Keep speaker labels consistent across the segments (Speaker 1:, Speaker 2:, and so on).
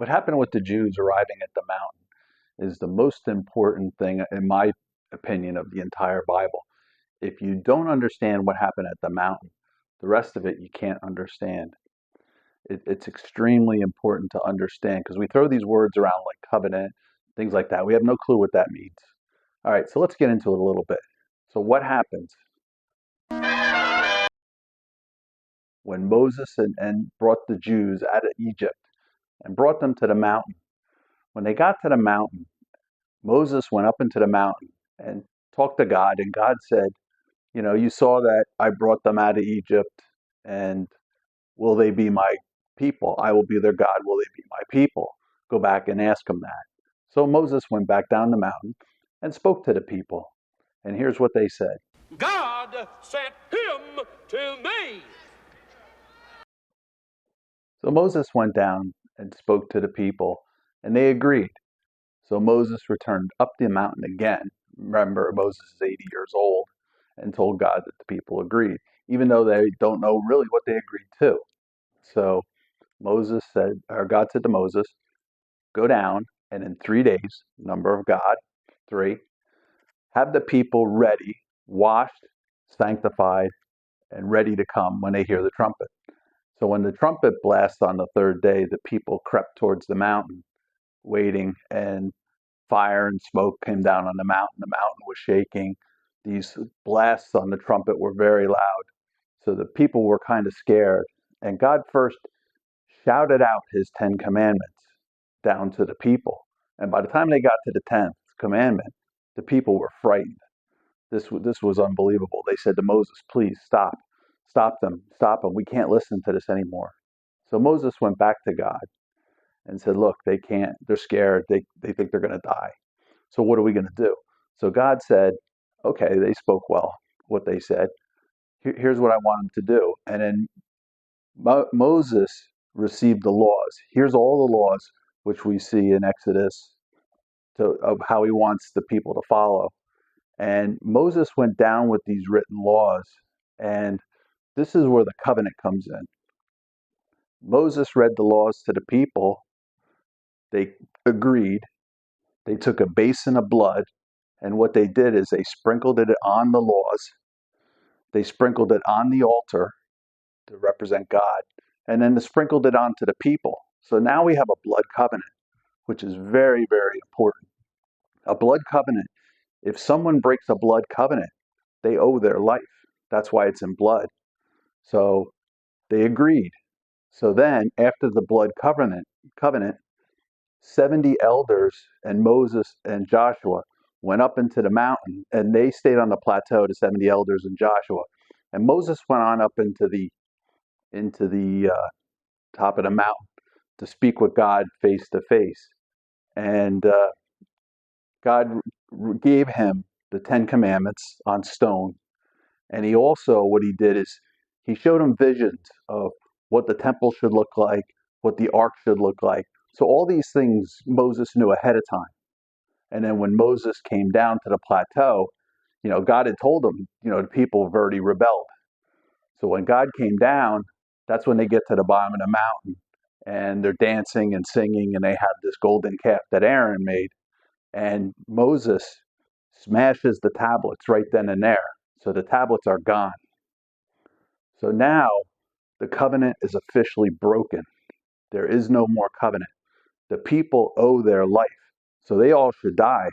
Speaker 1: What happened with the Jews arriving at the mountain is the most important thing, in my opinion, of the entire Bible. If you don't understand what happened at the mountain, the rest of it you can't understand. It's extremely important to understand because we throw these words around like covenant, things like that. We have no clue what that means. All right, so let's get into it a little bit. So, what happens when Moses and brought the Jews out of Egypt and brought them to the mountain? When they got to the mountain, Moses went up into the mountain and talked to God, and God said, you saw that I brought them out of Egypt, and will they be my people? I will be their God. Will they be my people? Go back and ask them that. So Moses went back down the mountain and spoke to the people. And here's what they said.
Speaker 2: God sent him to me.
Speaker 1: So Moses went down and spoke to the people, and they agreed. So Moses returned up the mountain again. Remember, Moses is 80 years old, and told God that the people agreed, even though they don't know really what they agreed to. So God said to Moses, go down, and in 3 days, number of God, 3, have the people ready, washed, sanctified, and ready to come when they hear the trumpet. So when the trumpet blasts on the third day, the people crept towards the mountain, waiting, and fire and smoke came down on the mountain. The mountain was shaking. These blasts on the trumpet were very loud. So the people were kind of scared. And God first shouted out his 10 commandments down to the people. And by the time they got to the 10th commandment, the people were frightened. This was unbelievable. They said to Moses, please stop. Stop them. Stop them. We can't listen to this anymore. So Moses went back to God and said, look, they can't. They're scared. They think they're going to die. So what are we going to do? So God said, okay, they spoke well, what they said. Here's what I want them to do. And then Moses received the laws. Here's all the laws which we see in Exodus of how he wants the people to follow. And Moses went down with these written laws. And this is where the covenant comes in. Moses read the laws to the people. They agreed. They took a basin of blood. And what they did is they sprinkled it on the laws. They sprinkled it on the altar to represent God. And then they sprinkled it onto the people. So now we have a blood covenant, which is very, very important. A blood covenant, if someone breaks a blood covenant, they owe their life. That's why it's in blood. So they agreed. So then, after the blood covenant, 70 elders and Moses and Joshua went up into the mountain, and they stayed on the plateau, the 70 elders and Joshua. And Moses went on up into the top of the mountain to speak with God face to face. And God gave him the 10 commandments on stone. And he also, what he did is he showed him visions of what the temple should look like, what the ark should look like. So all these things Moses knew ahead of time. And then when Moses came down to the plateau, God had told him, the people have already rebelled. So when God came down, that's when they get to the bottom of the mountain and they're dancing and singing, and they have this golden calf that Aaron made. And Moses smashes the tablets right then and there. So the tablets are gone. So now the covenant is officially broken. There is no more covenant. The people owe their life. So they all should die,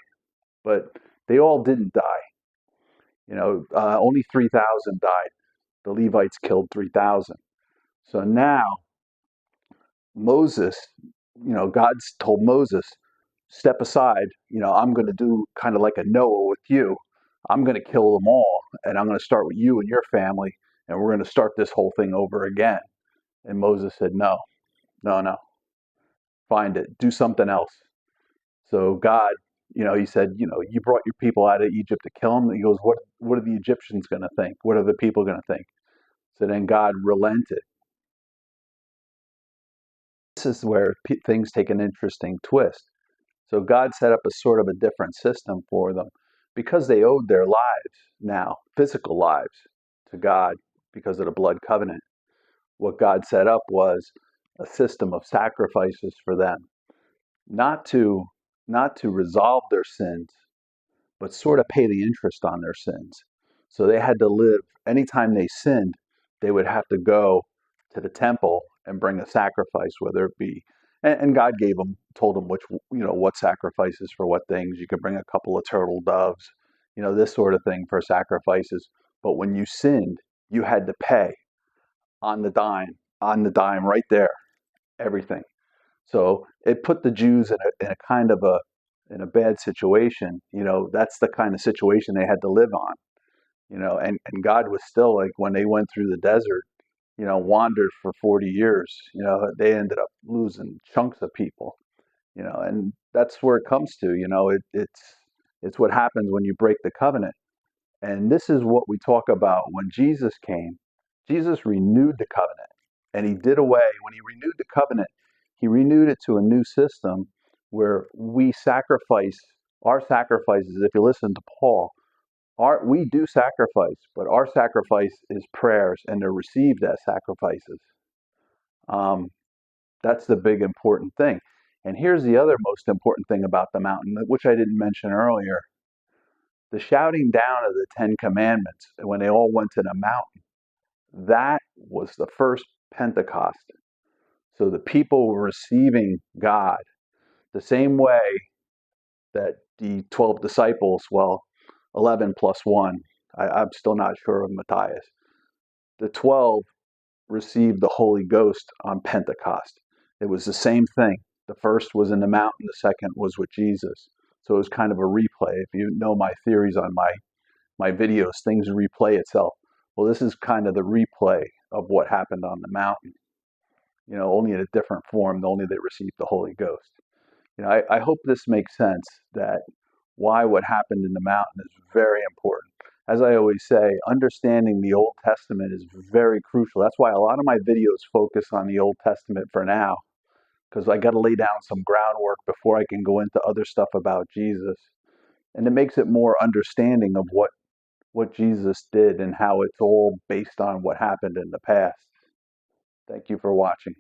Speaker 1: but they all didn't die. Only 3,000 died. The Levites killed 3,000. So now Moses, God's told Moses, step aside. I'm going to do kind of like a Noah with you. I'm going to kill them all, and I'm going to start with you and your family, and we're going to start this whole thing over again. And Moses said, no, find it, do something else. So God, he said, you brought your people out of Egypt to kill them. He goes, what are the Egyptians going to think? What are the people going to think? So then God relented. This is where things take an interesting twist. So God set up a sort of a different system for them because they owed their lives now, physical lives, to God because of the blood covenant. What God set up was a system of sacrifices for them. not to not to resolve their sins, but sort of pay the interest on their sins. So they had to live, anytime they sinned, they would have to go to the temple and bring a sacrifice, whether it be, and God told them which, what sacrifices for what things. You could bring a couple of turtle doves, this sort of thing for sacrifices. But when you sinned, you had to pay on the dime right there, everything. So it put the Jews in a kind of in a bad situation. That's the kind of situation they had to live on. And God was still, like, when they went through the desert, wandered for 40 years. They ended up losing chunks of people. And that's where it comes to. It's what happens when you break the covenant. And this is what we talk about when Jesus came. Jesus renewed the covenant, and he did away, when he renewed the covenant, he renewed it to a new system where we sacrifice our sacrifices. If you listen to Paul, we do sacrifice, but our sacrifice is prayers, and they're received as sacrifices. Um, that's the big important thing. And here's the other most important thing about the mountain, which I didn't mention earlier. The shouting down of the Ten Commandments, when they all went to the mountain, that was the first Pentecost. So the people were receiving God the same way that the 12 disciples, well, 11 plus 1, I'm still not sure of Matthias, the 12 received the Holy Ghost on Pentecost. It was the same thing. The first was in the mountain, the second was with Jesus. So it was kind of a replay. If you know my theories on my videos, things replay itself. Well, this is kind of the replay of what happened on the mountain, only in a different form, only they received the Holy Ghost. I hope this makes sense, that why what happened in the mountain is very important. As I always say, understanding the Old Testament is very crucial. That's why a lot of my videos focus on the Old Testament for now, because I got to lay down some groundwork before I can go into other stuff about Jesus. And it makes it more understanding of what Jesus did and how it's all based on what happened in the past. Thank you for watching.